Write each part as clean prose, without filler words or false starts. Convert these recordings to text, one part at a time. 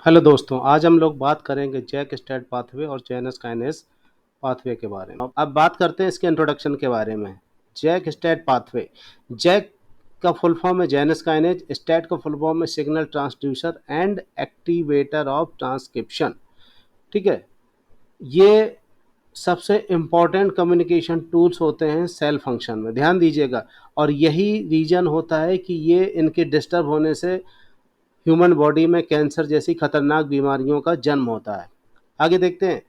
Hello दोस्तों, आज हम लोग बात करेंगे जैक स्ट्रैट पाथवे और जैनस काइनेस पाथवे के बारे में। अब बात करते हैं इसके इंट्रोडक्शन के बारे में। जैक स्ट्रैट पाथवे, जैक का फुल फॉर्म है जैनस काइनेज, स्ट्रैट का फुल फॉर्म है signal transducer and activator of transcription. ठीक है, ये सबसे इम्पॉर्टेंट कम्युनिकेशन टूल्स होते हैं सेल फंक्शन में, ध्यान दीजिएगा। और यही रीजन होता है कि ये इनके डिस्टर्ब होने से ह्यूमन बॉडी में कैंसर जैसी खतरनाक बीमारियों का जन्म होता है। आगे देखते हैं,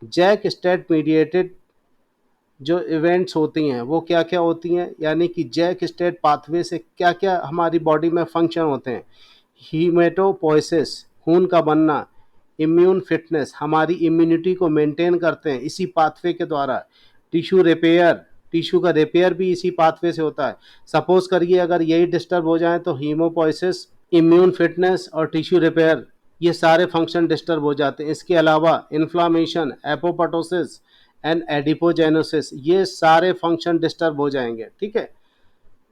जैक स्ट्रैट मीडिएटेड जो इवेंट्स होती हैं वो क्या क्या होती हैं, यानी कि जैक स्ट्रैट पाथवे से क्या क्या हमारी बॉडी में फंक्शन होते हैं। हीमेटोपोइसिस, खून का बनना, इम्यून फिटनेस, हमारी इम्यूनिटी को मेंटेन करते हैं इसी पाथवे के द्वारा। टिश्यू रिपेयर, टिश्यू का रिपेयर भी इसी पाथवे से होता है। सपोज करिए अगर यही डिस्टर्ब हो जाए तो हीमोपोइसिस, इम्यून फिटनेस और टिश्यू रिपेयर, ये सारे फंक्शन डिस्टर्ब हो जाते हैं। इसके अलावा इन्फ्लामेशन, एपोप्टोसिस एंड एडिपोजेनोसिस, ये सारे फंक्शन डिस्टर्ब हो जाएंगे। ठीक है,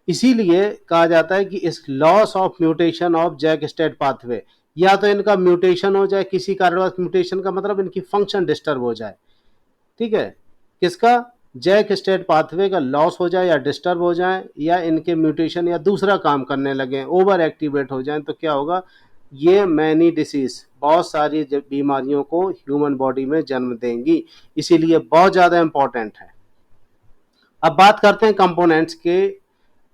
इसीलिए कहा जाता है कि इस loss of mutation of JAK STAT pathway, या तो इनका म्यूटेशन हो जाए, किसी कारणवश म्यूटेशन का मतलब इनकी फंक्शन डिस्टर्ब हो जाए। ठीक है, किसका, जैक स्ट्रैट पाथवे का लॉस हो जाए या डिस्टर्ब हो जाए, या इनके म्यूटेशन या दूसरा काम करने लगे, ओवर एक्टिवेट हो जाए, तो क्या होगा, ये मैनी डिसीज, बहुत सारी बीमारियों को ह्यूमन बॉडी में जन्म देंगी। इसीलिए बहुत ज़्यादा इंपॉर्टेंट है। अब बात करते हैं कंपोनेंट्स के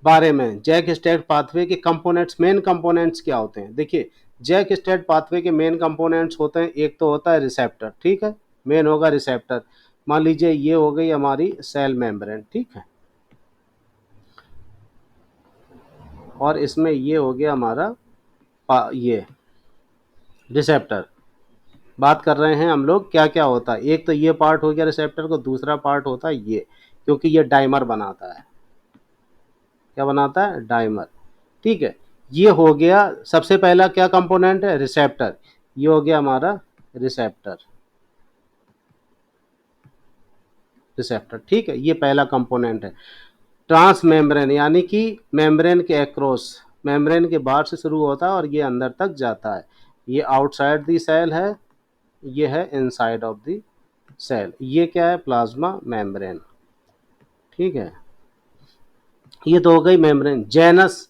बारे में। जैक स्ट्रैट पाथवे के कंपोनेंट्स, मेन कंपोनेंट्स क्या होते हैं। देखिए, जैक स्ट्रैट पाथवे के मेन कंपोनेंट्स होते हैं, एक तो होता है रिसेप्टर। ठीक है, मेन होगा रिसेप्टर। मान लीजिए ये हो गई हमारी सेल मेम्ब्रेन। ठीक है, और इसमें ये हो गया हमारा ये रिसेप्टर। बात कर रहे हैं हम लोग क्या क्या होता है। एक तो ये पार्ट हो गया रिसेप्टर को, दूसरा पार्ट होता है ये, क्योंकि ये डाइमर बनाता है। क्या बनाता है, डाइमर। ठीक है, ये हो गया सबसे पहला क्या कंपोनेंट है, रिसेप्टर। ये हो गया हमारा रिसेप्टर, रिसेप्टर। ठीक है, ये पहला कंपोनेंट है। ट्रांस मेम्ब्रेन, यानी कि मेम्ब्रेन के अक्रॉस, मेम्ब्रेन के बाहर से शुरू होता है और ये अंदर तक जाता है। ये आउटसाइड दी सेल है, ये है इनसाइड ऑफ दी सेल। ये क्या है, प्लाज्मा मेम्ब्रेन। ठीक है, ये तो हो गई मेम्ब्रेन। जेनस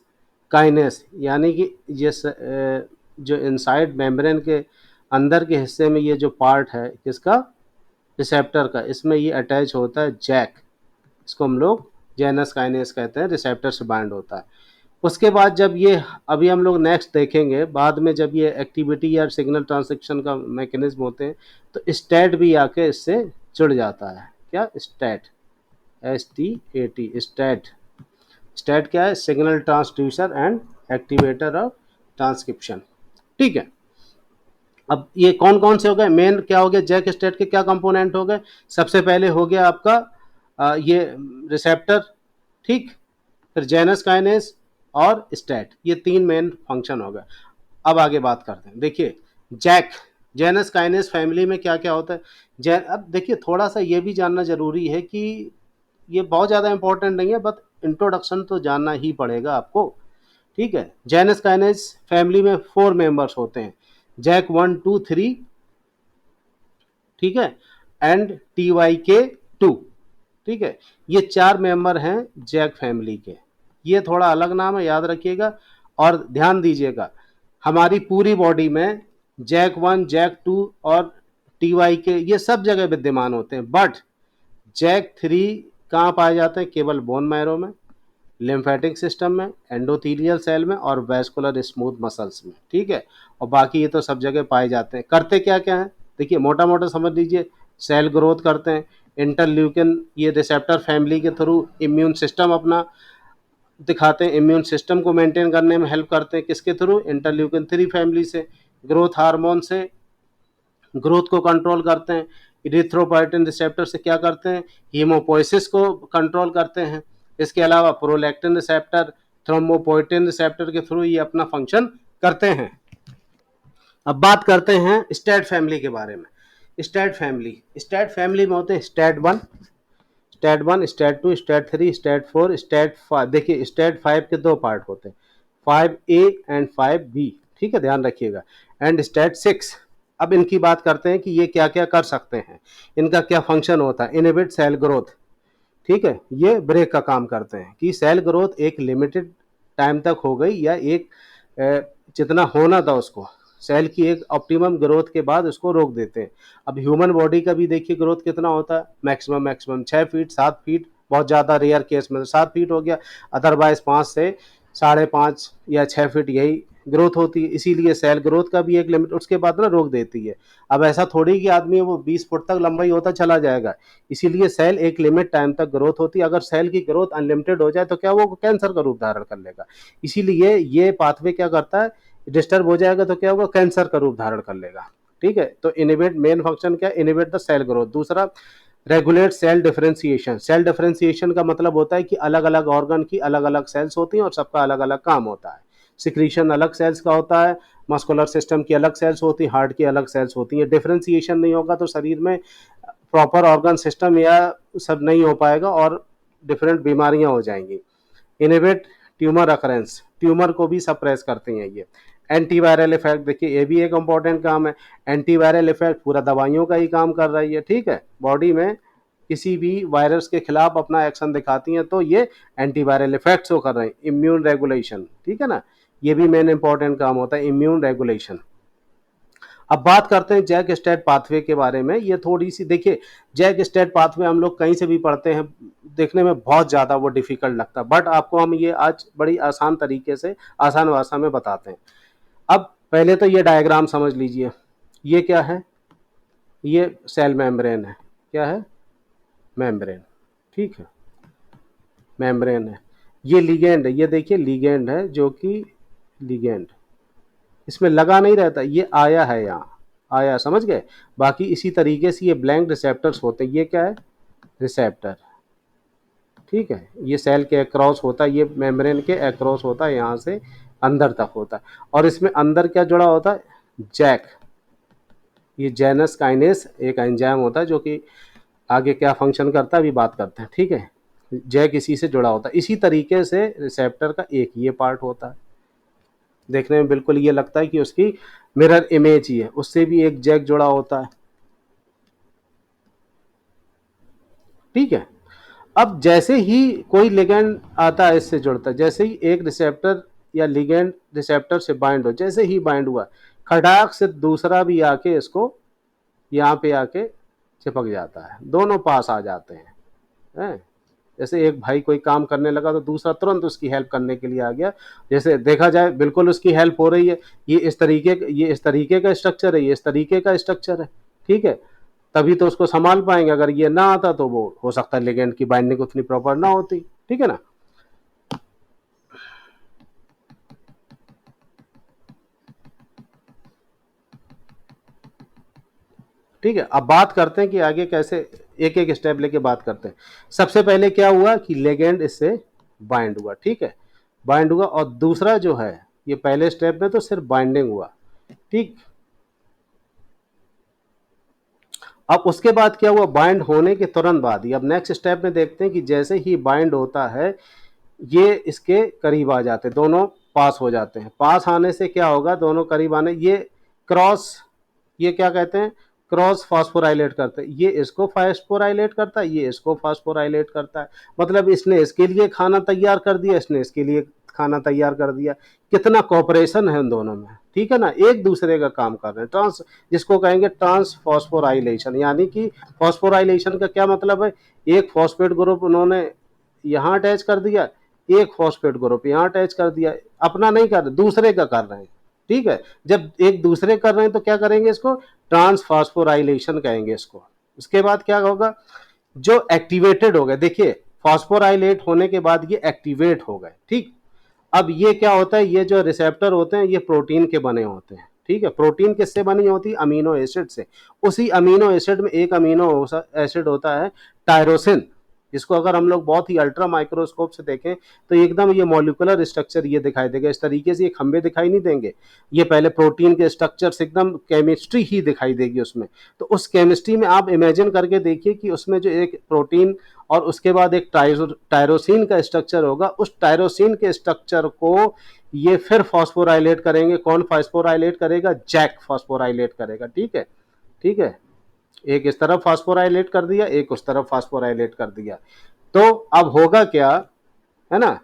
काइनेस, यानी कि ये जो इनसाइड मेम्ब्रेन के अंदर के हिस्से में ये जो पार्ट है किसका, रिसेप्टर का, इसमें ये अटैच होता है जैक, इसको हम लोग जेनस काइनेस कहते हैं, रिसेप्टर से बाइंड होता है। उसके बाद जब ये, अभी हम लोग नेक्स्ट देखेंगे बाद में, जब ये एक्टिविटी या सिग्नल ट्रांसक्रिप्शन का मैकेनिज्म होते हैं तो स्टैट भी आके इससे जुड़ जाता है। क्या, स्टैट, STAT, स्टैट। स्टैट क्या है, signal transducer and activator of transcription. ठीक है, अब ये कौन कौन से हो गए, मेन क्या हो गया, जैक स्टैट के क्या कंपोनेंट हो गए। सबसे पहले हो गया आपका ये रिसेप्टर। ठीक, फिर जेनस काइनेस और स्टैट, ये तीन मेन फंक्शन हो गए। अब आगे बात करते हैं। देखिए, जैक, जेनस काइनेस फैमिली में क्या क्या होता है। अब देखिए, थोड़ा सा ये भी जानना जरूरी है कि ये बहुत ज़्यादा इंपॉर्टेंट नहीं है, बट इंट्रोडक्शन तो जानना ही पड़ेगा आपको। ठीक है, जेनस काइनेस फैमिली में 4 मेंबर्स होते हैं, जैक 1 2 3। ठीक है, एंड TYK2। ठीक है, ये 4 मेंबर हैं जैक फैमिली के। ये थोड़ा अलग नाम है, याद रखिएगा। और ध्यान दीजिएगा, हमारी पूरी बॉडी में जैक 1 जैक 2 और TYK ये सब जगह विद्यमान होते हैं, बट जैक 3 कहाँ पाए जाते हैं, केवल बोन मैरो में, लिम्फेटिक सिस्टम में, एंडोथीलियल सेल में और वैस्कुलर स्मूथ मसल्स में। ठीक है, और बाकी ये तो सब जगह पाए जाते हैं। करते क्या क्या है, देखिए मोटा मोटा समझ लीजिए, सेल ग्रोथ करते हैं, इंटरल्यूकिन ये रिसेप्टर फैमिली के थ्रू इम्यून सिस्टम अपना दिखाते हैं, इम्यून सिस्टम को मेंटेन करने में हेल्प करते हैं, किसके थ्रू, इंटरल्यूकिन 3 फैमिली से। ग्रोथ हार्मोन से ग्रोथ को कंट्रोल करते हैं। इरिथ्रोपोइटिन रिसेप्टर से क्या करते हैं, हीमोपोइसिस को कंट्रोल करते हैं। इसके अलावा प्रोलैक्टिन रिसेप्टर, थ्रोम्बोपोइटिन रिसेप्टर के थ्रू ये अपना फंक्शन करते हैं। अब बात करते हैं स्टैट फैमिली के बारे में। स्टैट फैमिली में होते हैं STAT 1, STAT 2, STAT 3, STAT 4, STAT 5। देखिए, स्टैट 5 के 2 पार्ट होते हैं, 5A एंड 5B। ठीक है, ध्यान रखिएगा। एंड स्टेट 6, अब इनकी बात करते हैं कि ये क्या क्या कर सकते हैं, इनका क्या फंक्शन होता है। इनहिबिट सेल ग्रोथ, ठीक है, ये ब्रेक का काम करते हैं कि सेल ग्रोथ एक लिमिटेड टाइम तक हो गई या एक जितना होना था उसको, सेल की एक ऑप्टिमम ग्रोथ के बाद उसको रोक देते हैं। अब ह्यूमन बॉडी का भी देखिए ग्रोथ कितना होता है, मैक्सिमम मैक्सिमम 6 फीट 7 फीट, बहुत ज़्यादा रेयर केस में 7 फीट हो गया, अदरवाइज 5 से 5.5 या 6 फीट यही ग्रोथ होती है। इसीलिए सेल ग्रोथ का भी एक लिमिट उसके बाद ना रोक देती है। अब ऐसा थोड़ी कि आदमी वो 20 फुट तक लंबाई होता चला जाएगा, इसीलिए सेल एक लिमिट टाइम तक ग्रोथ होती है। अगर सेल की ग्रोथ अनलिमिटेड हो जाए तो क्या वो कैंसर का रूप धारण कर लेगा। इसीलिए ये पाथवे क्या करता है, डिस्टर्ब हो जाएगा तो क्या होगा, कैंसर का रूप धारण कर लेगा। ठीक है, तो इनिबिट मेन फंक्शन क्या, इनिबिट द सेल ग्रोथ। दूसरा, regulate cell differentiation. Cell differentiation का मतलब होता है कि अलग अलग ऑर्गन की अलग अलग सेल्स होती हैं और सबका अलग अलग काम होता है। सिक्रीशन अलग सेल्स का होता है, मस्कुलर सिस्टम की अलग सेल्स होती है, हार्ट की अलग सेल्स होती हैं। डिफरेंशिएशन नहीं होगा तो शरीर में प्रॉपर ऑर्गन सिस्टम या सब नहीं हो पाएगा और डिफरेंट बीमारियां हो जाएंगी। इनहिबिट ट्यूमर अकरेंस, ट्यूमर को भी सप्रेस करती हैं ये। एंटीवायरल इफेक्ट, देखिए ये भी एक इंपॉर्टेंट काम है। एंटीवायरल इफेक्ट पूरा दवाइयों का ही काम कर रही है, ठीक है, बॉडी में किसी भी वायरस के खिलाफ अपना एक्शन दिखाती हैं तो ये एंटीवायरल इफेक्ट्स हो कर रहे हैं। इम्यून रेगुलेशन, ठीक है ना, ये भी मेन इंपॉर्टेंट काम होता है, इम्यून रेगुलेशन। अब बात करते हैं जैक स्टेट पाथवे के बारे में। ये थोड़ी सी देखिए, जैक स्टेट पाथवे हम लोग कहीं से भी पढ़ते हैं, देखने में बहुत ज़्यादा वो डिफिकल्ट लगता है, बट आपको हम ये आज बड़ी आसान तरीके से आसान भाषा में बताते हैं। अब पहले तो ये डायग्राम समझ लीजिए, ये क्या है, ये सेल मेम्ब्रेन है, क्या है, मेम्ब्रेन, ठीक है, मेम्ब्रेन है। ये लिगेंड है, ये देखिए लिगेंड है, जो कि लिगेंड इसमें लगा नहीं रहता, ये आया है यहाँ, आया, समझ गए। बाकी इसी तरीके से ये ब्लैंक रिसेप्टर्स होते हैं, ये क्या है, रिसेप्टर, ठीक है, ये सेल के अक्रॉस होता है, ये मेम्ब्रेन के अक्रॉस होता है, यहाँ से अंदर तक होता है। और इसमें अंदर क्या जुड़ा होता है, जैक, ये जेनस काइनेस एक एंजाइम होता है जो कि आगे क्या फंक्शन करता है अभी बात करते हैं, ठीक है। जैक इसी से जुड़ा होता है। इसी तरीके से रिसेप्टर का एक ये पार्ट होता है, देखने में बिल्कुल ये लगता है कि उसकी मिरर इमेज ही है, उससे भी एक जैक जुड़ा होता है, ठीक है। अब जैसे ही कोई लिगेंड आता है इससे जुड़ता है, जैसे ही एक रिसेप्टर या लिगेंड रिसेप्टर से बाइंड हो, जैसे ही बाइंड हुआ, खटाक से दूसरा भी आके इसको यहाँ पे आके चिपक जाता है, दोनों पास आ जाते हैं। जैसे एक भाई कोई काम करने लगा तो दूसरा तुरंत उसकी हेल्प करने के लिए आ गया, जैसे देखा जाए बिल्कुल उसकी हेल्प हो रही है। ये इस तरीके का स्ट्रक्चर है, ये इस तरीके का स्ट्रक्चर है, ठीक है, तभी तो उसको संभाल पाएंगे। अगर ये ना आता तो वो हो सकता है लिगेंड की बाइंडिंग उतनी प्रॉपर ना होती, ठीक है ना। ठीक है, अब बात करते हैं कि आगे कैसे, एक एक स्टेप लेके बात करते हैं। सबसे पहले क्या हुआ कि लिगेंड इससे बाइंड हुआ, ठीक है, बाइंड हुआ। और दूसरा जो है, ये पहले स्टेप में तो सिर्फ बाइंडिंग हुआ, ठीक। अब उसके बाद क्या हुआ, बाइंड होने के तुरंत बाद ही अब नेक्स्ट स्टेप में देखते हैं कि जैसे ही बाइंड होता है ये इसके करीब आ जाते हैं, दोनों पास हो जाते हैं। पास आने से क्या होगा, दोनों करीब आने, ये क्रॉस, ये क्या कहते हैं, क्रॉस फास्फोराइलेट करते हैं। ये इसको फास्फोराइलेट करता है, ये इसको फास्फोराइलेट करता है। मतलब इसने इसके लिए खाना तैयार कर दिया, इसने इसके लिए खाना तैयार कर दिया। कितना कॉपरेशन है उन दोनों में, ठीक है ना, एक दूसरे का काम कर रहे हैं। जिसको कहेंगे ट्रांस फॉस्फोराइलेशन, यानी कि फॉस्फोराइलेशन का क्या मतलब है, एक फॉस्फेट ग्रुप उन्होंने यहाँ अटैच कर दिया, एक फॉस्फेट ग्रुप यहाँ अटैच कर दिया, अपना नहीं कर रहे, दूसरे का कर रहे हैं, ठीक है। जब एक दूसरे कर रहे हैं तो क्या करेंगे, इसको ट्रांसफॉस्फोराइलेशन कहेंगे इसको। उसके बाद क्या होगा, जो एक्टिवेटेड हो गए, देखिए फॉस्फोराइलेट होने के बाद ये एक्टिवेट हो गए, ठीक। अब ये क्या होता है, ये जो रिसेप्टर होते हैं ये प्रोटीन के बने होते हैं, ठीक है। प्रोटीन किससे बनी होती है, अमीनो एसिड से। उसी अमीनो एसिड में एक अमीनो एसिड होता है टायरोसिन, इसको अगर हम लोग बहुत ही अल्ट्रा माइक्रोस्कोप से देखें तो एकदम ये मॉलिक्यूलर स्ट्रक्चर ये दिखाई देगा, इस तरीके से ये खंबे दिखाई नहीं देंगे, ये पहले प्रोटीन के स्ट्रक्चर्स एकदम केमिस्ट्री ही दिखाई देगी उसमें। तो उस केमिस्ट्री में आप इमेजिन करके देखिए कि उसमें जो एक प्रोटीन और उसके बाद एक टायरोसिन का स्ट्रक्चर होगा, उस टायरोसिन के स्ट्रक्चर को ये फिर फॉस्फोराइलेट करेंगे। कौन फॉस्फोराइलेट करेगा? जैक फॉस्फोराइलेट करेगा। ठीक है, ठीक है, एक इस तरफ फास्फोराइलेट कर दिया, एक उस तरफ फास्फोराइलेट कर दिया। तो अब होगा क्या, है ना,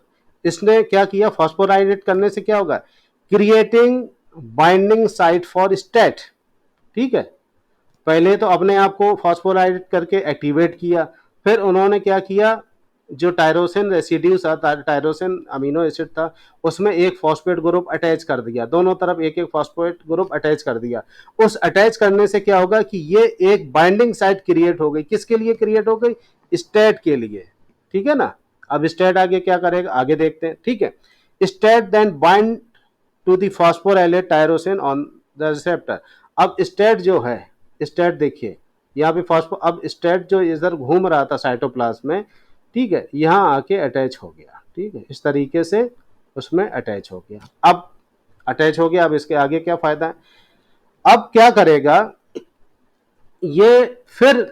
इसने क्या किया, फास्फोराइलेट करने से क्या होगा, creating binding site for state. ठीक है, पहले तो अपने आप को फास्फोराइलेट करके एक्टिवेट किया, फिर उन्होंने क्या किया, जो टायरोसिन रेसिड्यू था, टायरोसिन अमीनो एसिड था, उसमें एक फॉस्फेट ग्रुप अटैच कर दिया, दोनों तरफ एक एक फॉस्फेट ग्रुप अटैच कर दिया। उस अटैच करने से क्या होगा कि ये एक बाइंडिंग साइट क्रिएट हो गई। किसके लिए क्रिएट हो गई? स्टेट के लिए। ठीक है ना। अब स्टेट आगे क्या करेगा, आगे देखते हैं। ठीक है, STAT then bind to the phosphorylate tyrosine on the receptor. अब स्टेट जो है, स्टेट देखिए यहाँ पे फॉस्फो, अब स्टेट जो इधर घूम रहा था साइटोप्लाज्म में, ठीक है, यहाँ आके अटैच हो गया। ठीक है, इस तरीके से उसमें अटैच हो गया। अब अटैच हो गया, अब इसके आगे क्या फायदा है, अब क्या करेगा ये, फिर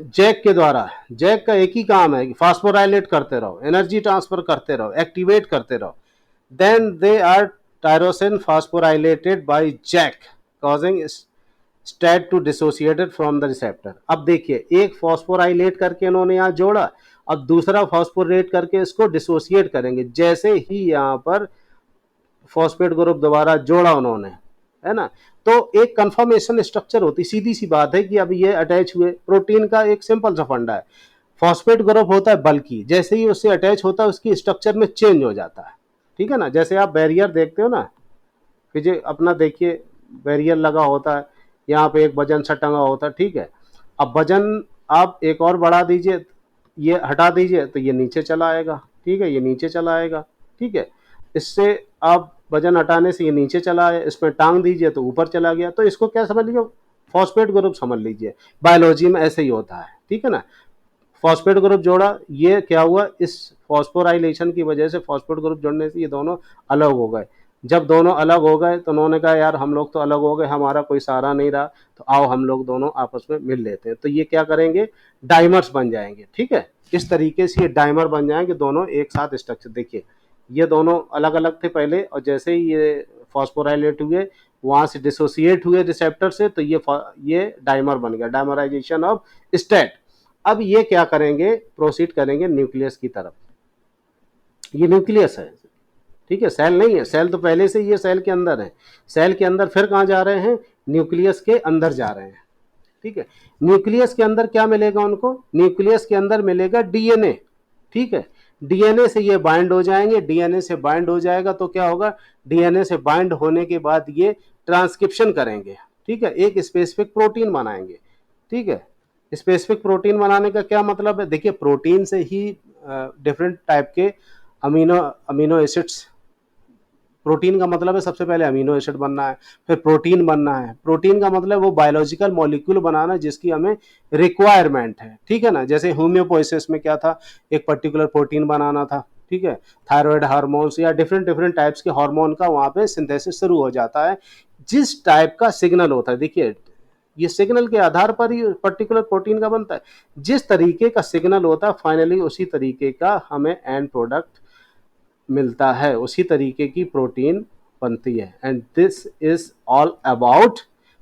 जैक के द्वारा, जैक का एक ही काम है कि फास्फोराइलेट करते रहो, एनर्जी ट्रांसफर करते रहो, एक्टिवेट करते रहो। Then they are tyrosine phosphorylated by JAK causing STAT to dissociated from the receptor. अब देखिए, एक फॉस्फोराइलेट करके इन्होंने यहाँ जोड़ा, अब दूसरा फॉस्फोरेट करके इसको डिसोसिएट करेंगे। जैसे ही यहाँ पर फॉस्फेट ग्रुप दोबारा जोड़ा उन्होंने, है ना, तो एक कंफर्मेशन स्ट्रक्चर होती, सीधी सी बात है कि अब ये अटैच हुए। प्रोटीन का एक सिंपल सा फंडा है, फॉस्फेट ग्रुप होता है बल्कि, जैसे ही उससे अटैच होता है उसकी स्ट्रक्चर में चेंज हो जाता है। ठीक है ना, जैसे आप बैरियर देखते हो ना, कि जो अपना देखिए बैरियर लगा होता है, यहाँ पे एक वजन सा टंगा होता है। ठीक है, अब वजन आप एक और बढ़ा दीजिए, ये हटा दीजिए तो ये नीचे चला आएगा। ठीक है, ये नीचे चला आएगा। ठीक है, इससे आप वजन हटाने से ये नीचे चला आया, इसमें टांग दीजिए तो ऊपर चला गया। तो इसको क्या समझ लीजिए, फॉस्फेट ग्रुप समझ लीजिए। बायोलॉजी में ऐसे ही होता है। ठीक है ना, फॉस्फेट ग्रुप जोड़ा, ये क्या हुआ, इस फॉस्फोराइलेशन की वजह से फॉस्फेट ग्रुप जोड़ने से ये दोनों अलग हो गए। जब दोनों अलग हो गए तो उन्होंने कहा यार हम लोग तो अलग हो गए, हमारा कोई सहारा नहीं रहा, तो आओ हम लोग दोनों आपस में मिल लेते हैं। तो ये क्या करेंगे, डाइमर्स बन जाएंगे। ठीक है, इस तरीके से ये डाइमर बन जाएंगे, दोनों एक साथ स्ट्रक्चर। देखिए ये दोनों अलग अलग थे पहले, और जैसे ही ये फॉस्फोराइलेट हुए, वहां से डिसोसिएट हुए रिसेप्टर से, तो ये डाइमर बन गया, डाइमराइजेशन ऑफ स्टेट। अब ये क्या करेंगे, प्रोसीड करेंगे न्यूक्लियस की तरफ। ये न्यूक्लियस है। ठीक है, सेल नहीं है, सेल तो पहले से ये सेल के अंदर है। सेल के अंदर फिर कहाँ जा रहे हैं, न्यूक्लियस के अंदर जा रहे हैं। ठीक है, न्यूक्लियस के अंदर क्या मिलेगा उनको, न्यूक्लियस के अंदर मिलेगा डीएनए। ठीक है, डीएनए से ये बाइंड हो जाएंगे, डीएनए से बाइंड हो जाएगा तो क्या होगा, डीएनए से बाइंड होने के बाद ये ट्रांसक्रिप्शन करेंगे। ठीक है, एक स्पेसिफिक प्रोटीन बनाएंगे। ठीक है, स्पेसिफिक प्रोटीन बनाने का क्या मतलब है, देखिए प्रोटीन से ही डिफरेंट टाइप के अमीनो अमीनो एसिड्स, प्रोटीन का मतलब है सबसे पहले अमीनो एसिड बनना है, फिर प्रोटीन बनना है। प्रोटीन का मतलब वो बायोलॉजिकल मॉलिक्यूल बनाना जिसकी हमें रिक्वायरमेंट है। ठीक है ना, जैसे होम्योपोइसिस में क्या था, एक पर्टिकुलर प्रोटीन बनाना था। ठीक है, थायराइड हार्मोन्स या डिफरेंट डिफरेंट टाइप्स के हार्मोन का वहाँ पे सिंथेसिस शुरू हो जाता है, जिस टाइप का सिग्नल होता है। देखिए ये सिग्नल के आधार पर ही पर्टिकुलर प्रोटीन का बनता है। जिस तरीके का सिग्नल होता है फाइनली उसी तरीके का हमें एंड प्रोडक्ट मिलता है, उसी तरीके की प्रोटीन बनती है। And this is all about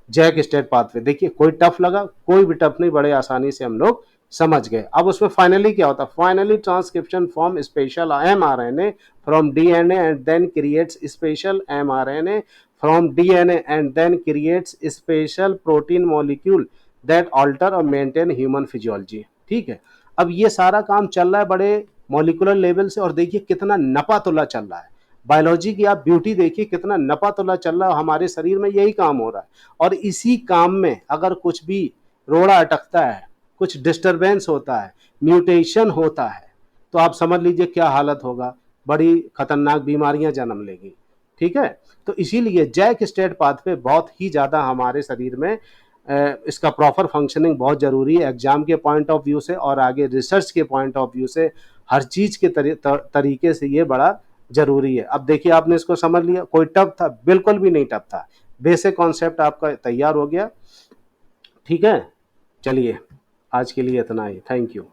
JAK STAT pathway. देखिए कोई टफ लगा, कोई भी टफ नहीं, बड़े आसानी से हम लोग समझ गए। अब उसमें फाइनली क्या होता है, finally transcription form special mRNA from DNA and then creates special mRNA from DNA and then creates special protein molecule that alter और मेंटेन ह्यूमन फिजियोलॉजी। ठीक है, अब ये सारा काम चल रहा है बड़े मॉलिकुलर लेवल से, और देखिए कितना नपा तुला चल रहा है। बायोलॉजी की आप ब्यूटी देखिए, कितना नपा तुला चल रहा है, हमारे शरीर में यही काम हो रहा है। और इसी काम में अगर कुछ भी रोड़ा अटकता है, कुछ डिस्टरबेंस होता है, म्यूटेशन होता है, तो आप समझ लीजिए क्या हालत होगा, बड़ी खतरनाक बीमारियां जन्म लेगी। ठीक है, तो इसीलिए जैक स्टेट पाथवे बहुत ही ज़्यादा हमारे शरीर में इसका प्रॉपर फंक्शनिंग बहुत ज़रूरी है एग्जाम के पॉइंट ऑफ व्यू से और आगे रिसर्च के पॉइंट ऑफ व्यू से, हर चीज़ के तरीके से ये बड़ा ज़रूरी है। अब देखिए आपने इसको समझ लिया, कोई टफ था? बिल्कुल भी नहीं टफ था, बेसिक कॉन्सेप्ट आपका तैयार हो गया। ठीक है, चलिए आज के लिए इतना ही, थैंक यू।